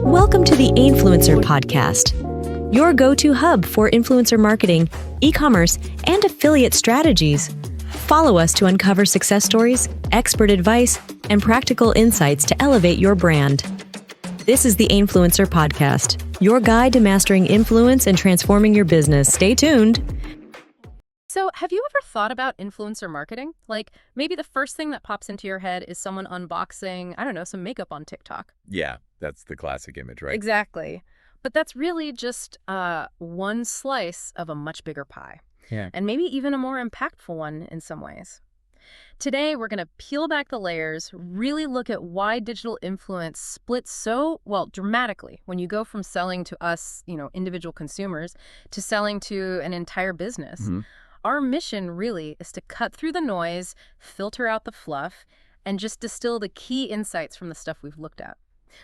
Welcome to the Influencer Podcast, your go-to hub for influencer marketing, e-commerce, and affiliate strategies. Follow us to uncover success stories, expert advice, and practical insights to elevate your brand. This is the Influencer Podcast, your guide to mastering influence and transforming your business. Stay tuned. So, have you ever thought about influencer marketing? Like, maybe the first thing that pops into your head is someone unboxing, I don't know, some makeup on TikTok. Yeah, that's the classic image, right? Exactly. But that's really just one slice of a much bigger pie. Yeah. And maybe even a more impactful one in some ways. Today, we're going to peel back the layers, really look at why digital influence splits so, dramatically when you go from selling to us, individual consumers, to selling to an entire business. Mm-hmm. Our mission really is to cut through the noise, filter out the fluff, and just distill the key insights from the stuff we've looked at.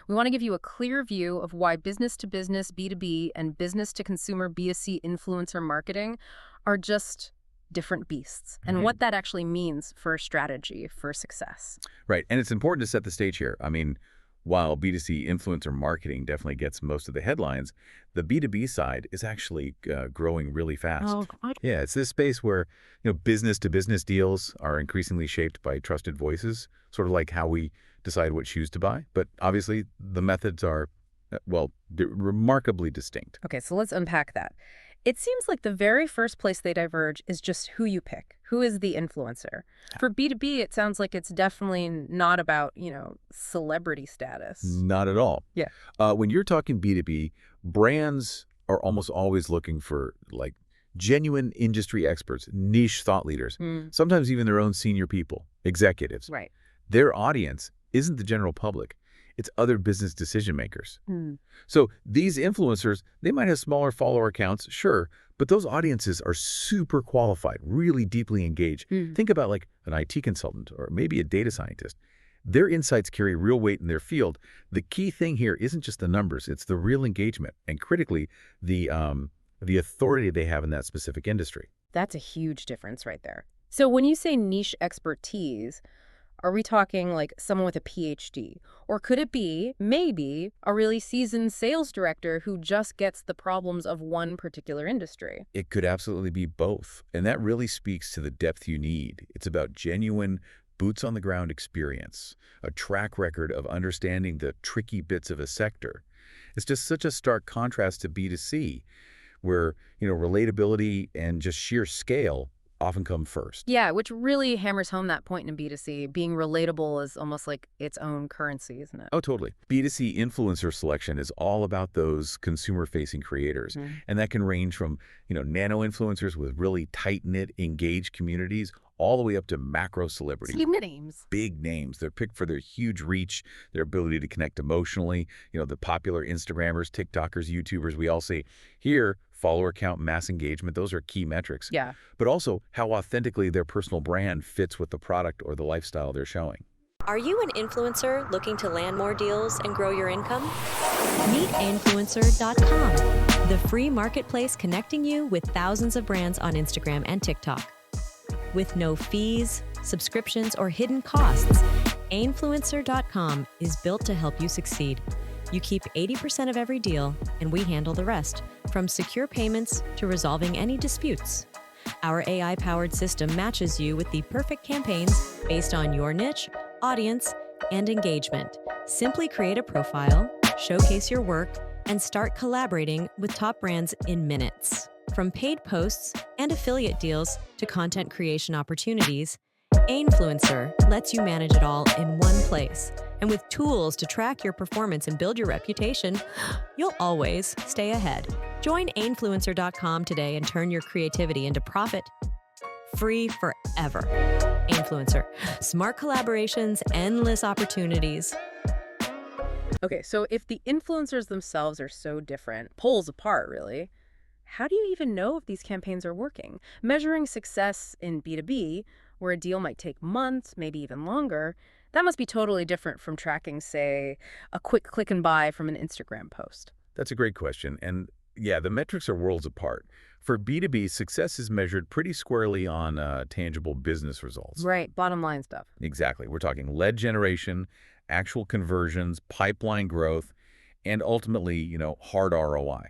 We want to give you a clear view of why business-to-business B2B and business-to-consumer B2C influencer marketing are just different beasts, and what that actually means for strategy, for success. Right, and it's important to set the stage here. I mean, while B2C influencer marketing definitely gets most of the headlines, the B2B side is actually growing really fast. Oh, God. Yeah, it's this space where business-to-business deals are increasingly shaped by trusted voices, sort of like how we decide what shoes to buy. But obviously, the methods are, remarkably distinct. Okay, so let's unpack that. It seems like the very first place they diverge is just who you pick. Who is the influencer? For B2B, it sounds like it's definitely not about, celebrity status. Not at all. Yeah. When you're talking B2B, brands are almost always looking for, genuine industry experts, niche thought leaders, sometimes even their own senior people, executives. Right. Their audience isn't the general public. It's other business decision makers. So these influencers, they might have smaller follower accounts, sure, but those audiences are super qualified, really deeply engaged. Think about like an IT consultant or maybe a data scientist. Their insights carry real weight in their field. The key thing here isn't just the numbers, it's the real engagement and critically the authority they have in that specific industry. That's a huge difference right there. So when you say niche expertise, are we talking like someone with a PhD? Or could it be, maybe, a really seasoned sales director who just gets the problems of one particular industry? It could absolutely be both. And that really speaks to the depth you need. It's about genuine boots-on-the-ground experience, a track record of understanding the tricky bits of a sector. It's just such a stark contrast to B2C, where, relatability and just sheer scale often come first. Yeah, which really hammers home that point in B2C. Being relatable is almost like its own currency, isn't it? Oh, totally. B2C influencer selection is all about those consumer-facing creators. And that can range from, nano-influencers with really tight-knit, engaged communities all the way up to macro celebrities. Big names. They're picked for their huge reach, their ability to connect emotionally. The popular Instagrammers, TikTokers, YouTubers we all see. Here, follower count, mass engagement, those are key metrics. Yeah. But also how authentically their personal brand fits with the product or the lifestyle they're showing. Are you an influencer looking to land more deals and grow your income? Meet Influencer.com, the free marketplace connecting you with thousands of brands on Instagram and TikTok. With no fees, subscriptions, or hidden costs, Influencer.com is built to help you succeed. You keep 80% of every deal, and we handle the rest, from secure payments to resolving any disputes. Our AI-powered system matches you with the perfect campaigns based on your niche, audience, and engagement. Simply create a profile, showcase your work, and start collaborating with top brands in minutes. From paid posts and affiliate deals to content creation opportunities, Influencer lets you manage it all in one place. And with tools to track your performance and build your reputation, you'll always stay ahead. Join Influencer.com today and turn your creativity into profit. Free forever. Influencer. Smart collaborations, endless opportunities. Okay, so if the influencers themselves are so different, poles apart really, how do you even know if these campaigns are working? Measuring success in B2B, where a deal might take months, maybe even longer, that must be totally different from tracking, say, a quick click and buy from an Instagram post. That's a great question. And yeah, the metrics are worlds apart. For B2B, success is measured pretty squarely on tangible business results. Right, bottom line stuff. Exactly. We're talking lead generation, actual conversions, pipeline growth, and ultimately, hard ROI.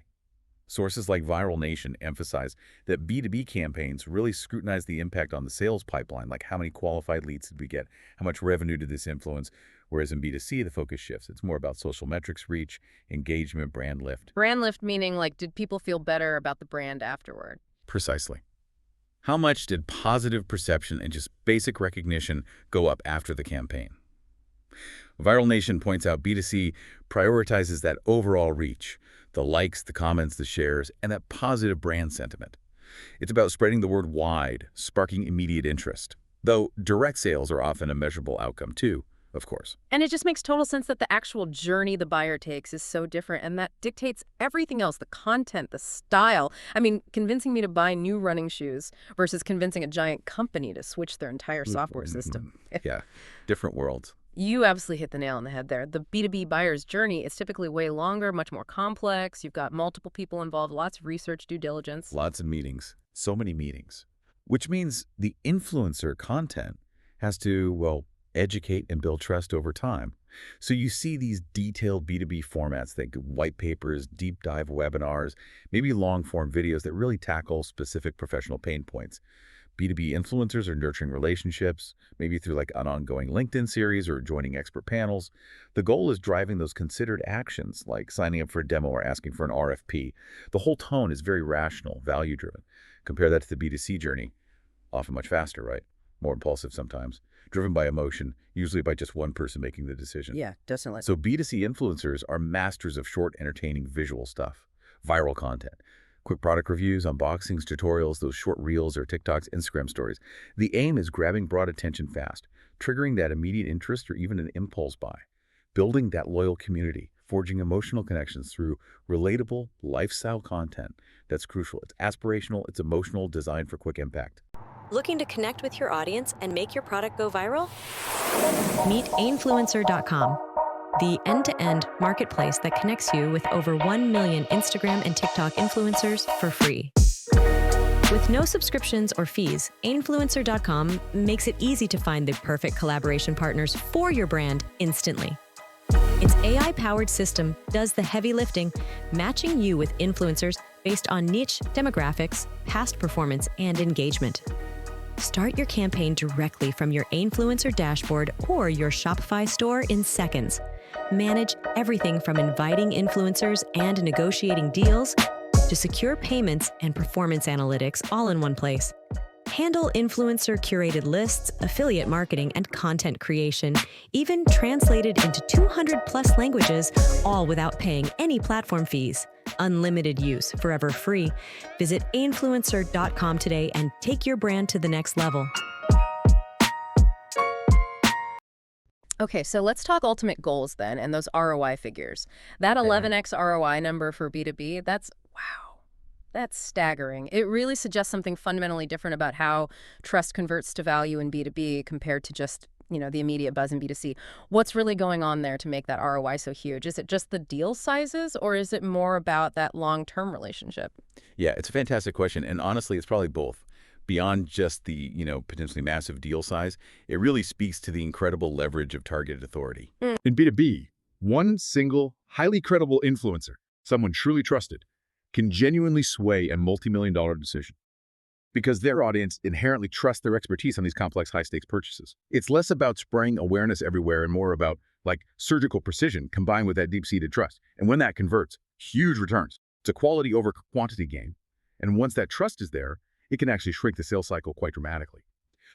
Sources like Viral Nation emphasize that B2B campaigns really scrutinize the impact on the sales pipeline, like how many qualified leads did we get, how much revenue did this influence, whereas in B2C, the focus shifts. It's more about social metrics, reach, engagement, brand lift. Brand lift meaning, like, did people feel better about the brand afterward? Precisely. How much did positive perception and just basic recognition go up after the campaign? Viral Nation points out B2C prioritizes that overall reach, the likes, the comments, the shares, and that positive brand sentiment. It's about spreading the word wide, sparking immediate interest. Though direct sales are often a measurable outcome too, of course. And it just makes total sense that the actual journey the buyer takes is so different, and that dictates everything else, the content, the style. I mean, convincing me to buy new running shoes versus convincing a giant company to switch their entire software system. Yeah, different worlds. You absolutely hit the nail on the head there. The B2B buyer's journey is typically way longer, much more complex. You've got multiple people involved, lots of research, due diligence. Lots of meetings, so many meetings. Which means the influencer content has to, well, educate and build trust over time. So you see these detailed B2B formats, like white papers, deep dive webinars, maybe long-form videos that really tackle specific professional pain points. B2B influencers are nurturing relationships, maybe through like an ongoing LinkedIn series or joining expert panels. The goal is driving those considered actions, like signing up for a demo or asking for an RFP. The whole tone is very rational, value-driven. Compare that to the B2C journey. Often much faster, right? More impulsive sometimes. Driven by emotion, usually by just one person making the decision. Yeah, definitely. So B2C influencers are masters of short, entertaining visual stuff, viral content. Quick product reviews, unboxings, tutorials, those short reels or TikToks, Instagram stories. The aim is grabbing broad attention fast, triggering that immediate interest or even an impulse buy, building that loyal community, forging emotional connections through relatable lifestyle content. That's crucial. It's aspirational, it's emotional, designed for quick impact. Looking to connect with your audience and make your product go viral? Meet Ainfluencer.com, the end-to-end marketplace that connects you with over 1 million Instagram and TikTok influencers for free. With no subscriptions or fees, Ainfluencer.com makes it easy to find the perfect collaboration partners for your brand instantly. Its AI-powered system does the heavy lifting, matching you with influencers based on niche demographics, past performance, and engagement. Start your campaign directly from your Ainfluencer dashboard or your Shopify store in seconds. Manage everything from inviting influencers and negotiating deals to secure payments and performance analytics all in one place. Handle influencer-curated lists, affiliate marketing, and content creation, even translated into 200-plus languages, all without paying any platform fees. Unlimited use, forever free. Visit Ainfluencer.com today and take your brand to the next level. Okay, so let's talk ultimate goals then and those ROI figures. That 11x ROI number for B2B, that's staggering. It really suggests something fundamentally different about how trust converts to value in B2B compared to just, the immediate buzz in B2C. What's really going on there to make that ROI so huge? Is it just the deal sizes, or is it more about that long-term relationship? Yeah, it's a fantastic question. And honestly, it's probably both. Beyond just the, potentially massive deal size, it really speaks to the incredible leverage of targeted authority. In B2B, one single, highly credible influencer, someone truly trusted, can genuinely sway a multi-million-dollar decision because their audience inherently trusts their expertise on these complex, high-stakes purchases. It's less about spraying awareness everywhere and more about, surgical precision combined with that deep-seated trust. And when that converts, huge returns. It's a quality over quantity game. And once that trust is there, it can actually shrink the sales cycle quite dramatically.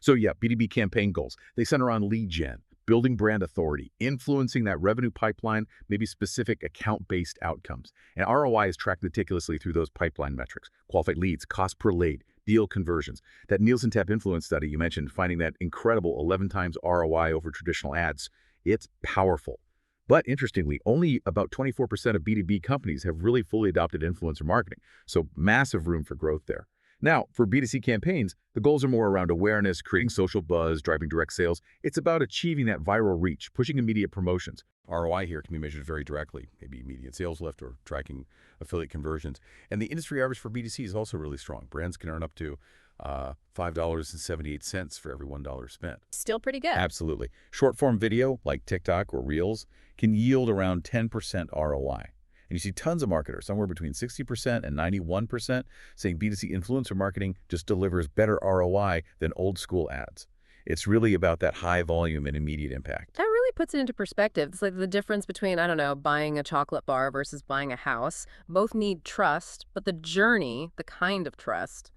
So yeah, B2B campaign goals, they center on lead gen, building brand authority, influencing that revenue pipeline, maybe specific account-based outcomes. And ROI is tracked meticulously through those pipeline metrics, qualified leads, cost per lead, deal conversions. That Nielsen Tap Influence study you mentioned, finding that incredible 11 times ROI over traditional ads, it's powerful. But interestingly, only about 24% of B2B companies have really fully adopted influencer marketing. So massive room for growth there. Now, for B2C campaigns, the goals are more around awareness, creating social buzz, driving direct sales. It's about achieving that viral reach, pushing immediate promotions. ROI here can be measured very directly, maybe immediate sales lift or tracking affiliate conversions. And the industry average for B2C is also really strong. Brands can earn up to $5.78 for every $1 spent. Still pretty good. Absolutely. Short-form video, like TikTok or Reels, can yield around 10% ROI. And you see tons of marketers, somewhere between 60% and 91%, saying B2C influencer marketing just delivers better ROI than old-school ads. It's really about that high volume and immediate impact. That really puts it into perspective. It's like the difference between, I don't know, buying a chocolate bar versus buying a house. Both need trust, but the journey, the kind of trust,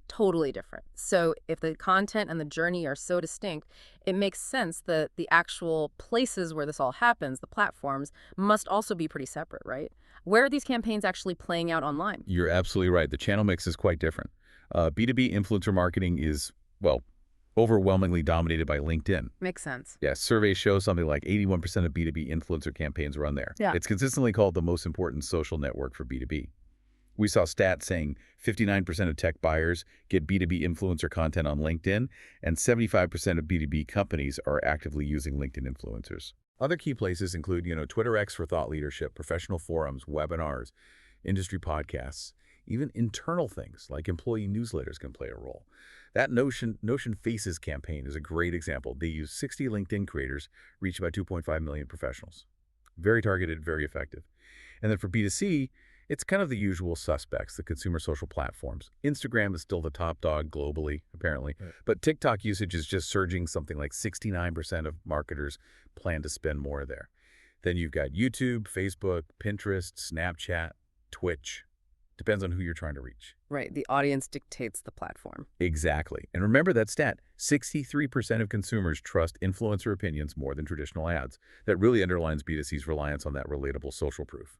totally different. So if the content and the journey are so distinct, it makes sense that the actual places where this all happens, the platforms, must also be pretty separate, right? Where are these campaigns actually playing out online? You're absolutely right. The channel mix is quite different. B2B influencer marketing is, well, overwhelmingly dominated by LinkedIn. Makes sense. Yeah, surveys show something like 81% of B2B influencer campaigns run there. Yeah. It's consistently called the most important social network for B2B. We saw stats saying 59% of tech buyers get B2B influencer content on LinkedIn, and 75% of B2B companies are actively using LinkedIn influencers. Other key places include, Twitter X for thought leadership, professional forums, webinars, industry podcasts, even internal things like employee newsletters can play a role. That Notion Faces campaign is a great example. They use 60 LinkedIn creators, reached by 2.5 million professionals. Very targeted, very effective. And then for B2C, it's kind of the usual suspects, the consumer social platforms. Instagram is still the top dog globally, apparently. Right. But TikTok usage is just surging. Something like 69% of marketers plan to spend more there. Then you've got YouTube, Facebook, Pinterest, Snapchat, Twitch. Depends on who you're trying to reach. Right. The audience dictates the platform. Exactly. And remember that stat, 63% of consumers trust influencer opinions more than traditional ads. That really underlines B2C's reliance on that relatable social proof.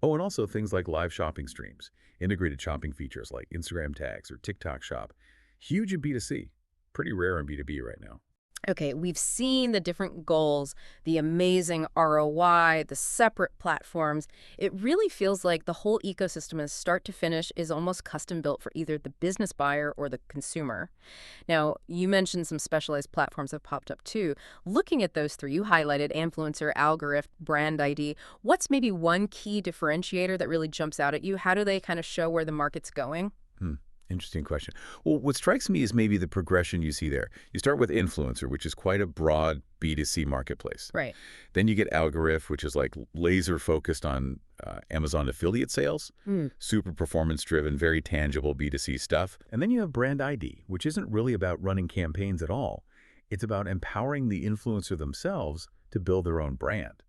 Oh, and also things like live shopping streams, integrated shopping features like Instagram tags or TikTok shop. Huge in B2C, pretty rare in B2B right now. Okay, we've seen the different goals, the amazing ROI, the separate platforms. It really feels like the whole ecosystem as start to finish is almost custom built for either the business buyer or the consumer. Now, you mentioned some specialized platforms have popped up too. Looking at those three, you highlighted influencer, algorithm, brand ID. What's maybe one key differentiator that really jumps out at you? How do they kind of show where the market's going? Interesting question. Well, what strikes me is maybe the progression you see there. You start with influencer, which is quite a broad B2C marketplace. Right. Then you get algorithm, which is like laser focused on Amazon affiliate sales, super performance driven, very tangible B2C stuff. And then you have brand ID, which isn't really about running campaigns at all. It's about empowering the influencer themselves to build their own brand.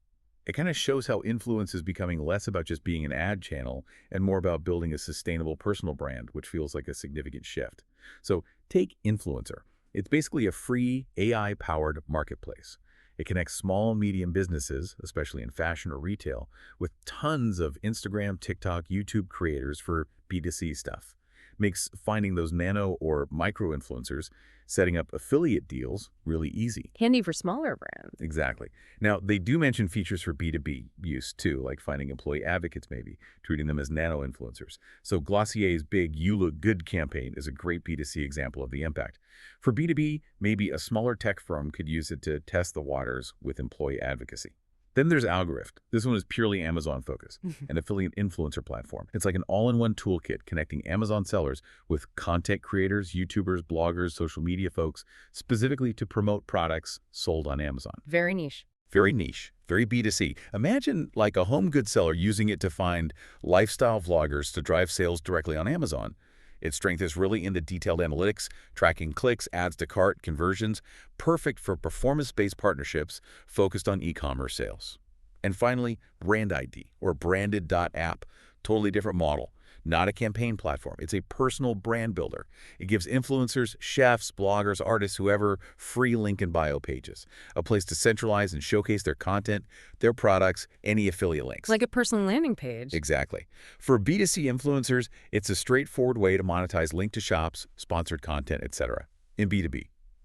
It kind of shows how influence is becoming less about just being an ad channel and more about building a sustainable personal brand, which feels like a significant shift. So take Influencer. It's basically a free AI-powered marketplace. It connects small and medium businesses, especially in fashion or retail, with tons of Instagram, TikTok, YouTube creators for B2C stuff. Makes finding those nano or micro influencers, setting up affiliate deals really easy. Handy for smaller brands. Exactly. Now, they do mention features for B2B use too, like finding employee advocates maybe, treating them as nano influencers. So Glossier's big You Look Good campaign is a great B2C example of the impact. For B2B, maybe a smaller tech firm could use it to test the waters with employee advocacy. Then there's Algorift. This one is purely Amazon-focused, an affiliate influencer platform. It's like an all-in-one toolkit connecting Amazon sellers with content creators, YouTubers, bloggers, social media folks, specifically to promote products sold on Amazon. Very niche. Very niche, very B2C. Imagine like a home goods seller using it to find lifestyle vloggers to drive sales directly on Amazon. Its strength is really in the detailed analytics, tracking clicks, adds to cart, conversions, perfect for performance-based partnerships focused on e-commerce sales. And finally, Brand ID, or branded.app, totally different model. Not a campaign platform. It's a personal brand builder. It gives influencers, chefs, bloggers, artists, whoever, free link in bio pages. A place to centralize and showcase their content, their products, any affiliate links. Like a personal landing page. Exactly. For B2C influencers, it's a straightforward way to monetize link to shops, sponsored content, etc. In B2B,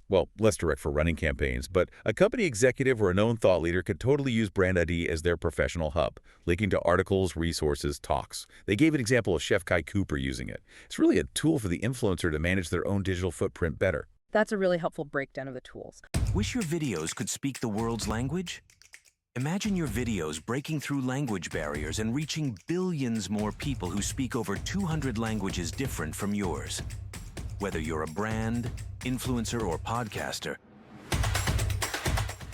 well, less direct for running campaigns, but a company executive or a known thought leader could totally use Brand ID as their professional hub, linking to articles, resources, talks. They gave an example of Chef Kai Cooper using it. It's really a tool for the influencer to manage their own digital footprint better. That's a really helpful breakdown of the tools. Wish your videos could speak the world's language? Imagine your videos breaking through language barriers and reaching billions more people who speak over 200 languages different from yours. Whether you're a brand, influencer, or podcaster,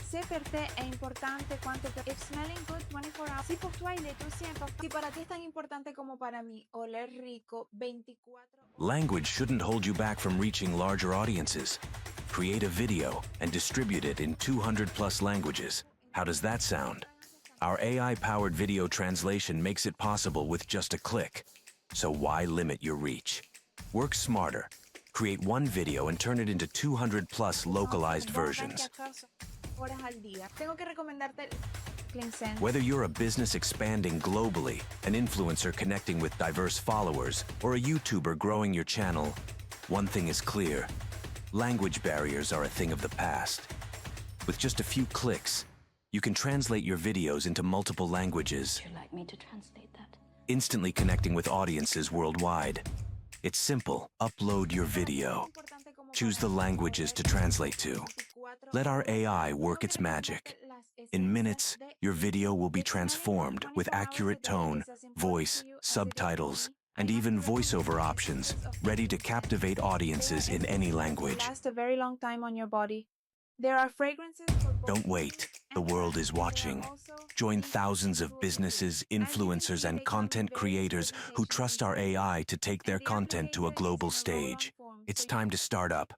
Sé per te è importante quanto per... If smelling good 24 hours. Si pour toi il est aussi important. Si para ti es tan importante como para mí oler rico 24 horas. language shouldn't hold you back from reaching larger audiences. Create a video and distribute it in 200+ languages. How does that sound? Our AI-powered video translation makes it possible with just a click. So why limit your reach? Work smarter. Create one video and turn it into 200+ localized versions. Horas al día. Tengo que recomendarte Clean Sense. Whether you're a business expanding globally, an influencer connecting with diverse followers, or a YouTuber growing your channel, one thing is clear. Language barriers are a thing of the past. With just a few clicks, you can translate your videos into multiple languages, Would you like me to translate that? instantly connecting with audiences worldwide. It's simple. Upload your video. Choose the languages to translate to. Let our AI work its magic. In minutes, your video will be transformed with accurate tone, voice, subtitles, and even voiceover options, ready to captivate audiences in any language. Last a very long time on your body. There are fragrances for both Don't wait. The world is watching. Join thousands of businesses, influencers, and content creators who trust our AI to take their content to a global stage. It's time to start up.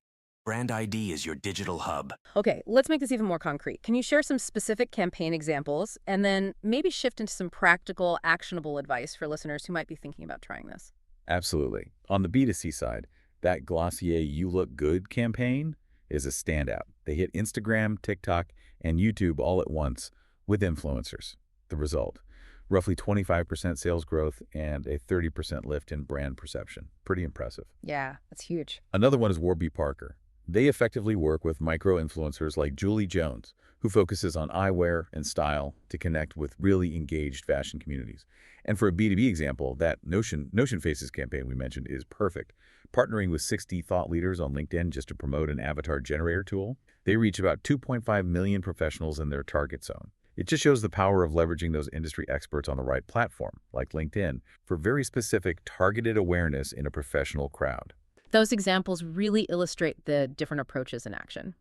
Brand ID is your digital hub. Okay, let's make this even more concrete. Can you share some specific campaign examples and then maybe shift into some practical, actionable advice for listeners who might be thinking about trying this? Absolutely. On the B2C side, that Glossier You Look Good campaign is a standout. They hit Instagram, TikTok, and YouTube all at once with influencers. The result, roughly 25% sales growth and a 30% lift in brand perception. Pretty impressive. Yeah, that's huge. Another one is Warby Parker. They effectively work with micro-influencers like Julie Jones, who focuses on eyewear and style to connect with really engaged fashion communities. And for a B2B example, that Notion Faces campaign we mentioned is perfect. Partnering with 60 thought leaders on LinkedIn just to promote an avatar generator tool, they reach about 2.5 million professionals in their target zone. It just shows the power of leveraging those industry experts on the right platform, like LinkedIn, for very specific targeted awareness in a professional crowd. Those examples really illustrate the different approaches in action.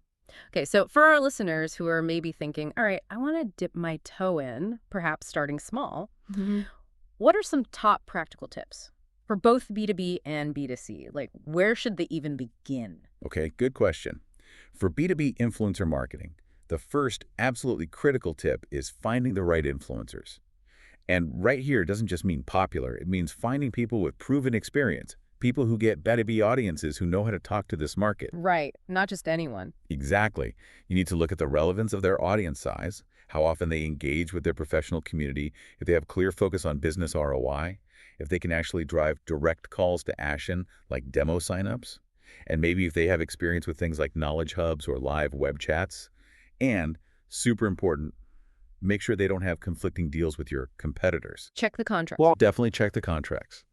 Okay, so for our listeners who are maybe thinking, all right, I want to dip my toe in, perhaps starting small, what are some top practical tips for both B2B and B2C? Like, where should they even begin? Okay, good question. For B2B influencer marketing, the first absolutely critical tip is finding the right influencers. And right here doesn't just mean popular, it means finding people with proven experience, people who get B2B audiences who know how to talk to this market. Right, not just anyone. Exactly. You need to look at the relevance of their audience size, how often they engage with their professional community, if they have clear focus on business ROI, if they can actually drive direct calls to action like demo signups, and maybe if they have experience with things like knowledge hubs or live web chats. And, super important, make sure they don't have conflicting deals with your competitors. Check the contract. Well, definitely check the contracts.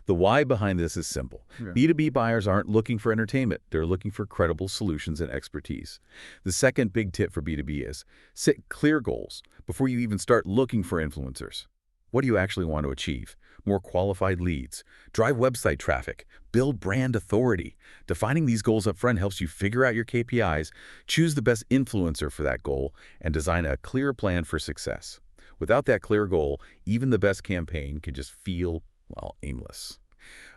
The why behind this is simple. B2B buyers aren't looking for entertainment. They're looking for credible solutions and expertise. The second big tip for B2B is set clear goals before you even start looking for influencers. What do you actually want to achieve? More qualified leads, drive website traffic, build brand authority. Defining these goals up front helps you figure out your KPIs, choose the best influencer for that goal, and design a clear plan for success. Without that clear goal, even the best campaign can just feel, well, aimless.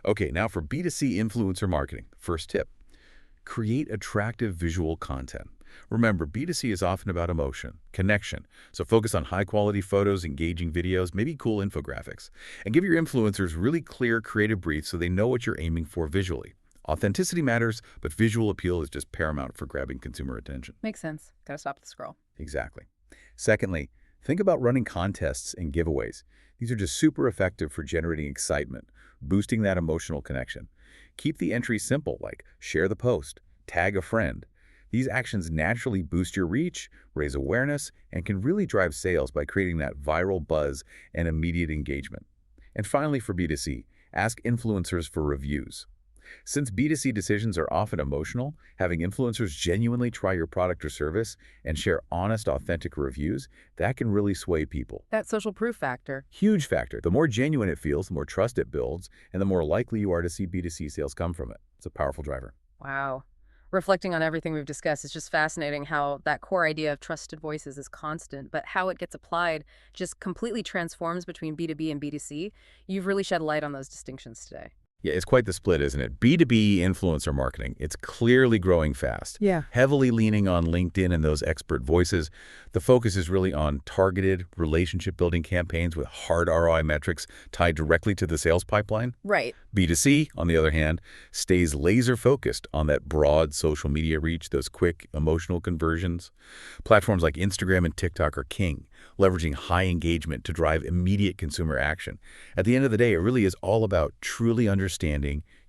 Okay, now for B2C influencer marketing. First tip, create attractive visual content. Remember, B2C is often about emotion, connection, so focus on high-quality photos, engaging videos, maybe cool infographics, and give your influencers really clear, creative briefs so they know what you're aiming for visually. Authenticity matters, but visual appeal is just paramount for grabbing consumer attention. Makes sense. Gotta stop the scroll. Exactly. Secondly, think about running contests and giveaways. These are just super effective for generating excitement, boosting that emotional connection. Keep the entries simple, like share the post, tag a friend. These actions naturally boost your reach, raise awareness, and can really drive sales by creating that viral buzz and immediate engagement. And finally, for B2C, ask influencers for reviews. Since B2C decisions are often emotional, having influencers genuinely try your product or service and share honest, authentic reviews, that can really sway people. That social proof factor. Huge factor. The more genuine it feels, the more trust it builds, and the more likely you are to see B2C sales come from it. It's a powerful driver. Wow. Reflecting on everything we've discussed, it's just fascinating how that core idea of trusted voices is constant, but how it gets applied just completely transforms between B2B and B2C. You've really shed light on those distinctions today. Yeah, it's quite the split, isn't it? B2B influencer marketing, it's clearly growing fast. Yeah. Heavily leaning on LinkedIn and those expert voices. The focus is really on targeted relationship-building campaigns with hard ROI metrics tied directly to the sales pipeline. Right. B2C, on the other hand, stays laser-focused on that broad social media reach, those quick, emotional conversions. Platforms like Instagram and TikTok are king, leveraging high engagement to drive immediate consumer action. At the end of the day, it really is all about truly understanding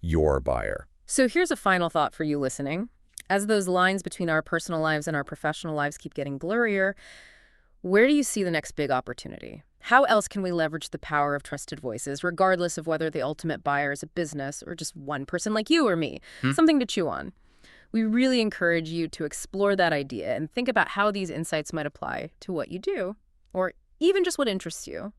your buyer. So here's a final thought for you listening. As those lines between our personal lives and our professional lives keep getting blurrier, where do you see the next big opportunity? How else can we leverage the power of trusted voices, regardless of whether the ultimate buyer is a business or just one person like you or me? Something to chew on. We really encourage you to explore that idea and think about how these insights might apply to what you do, or even just what interests you.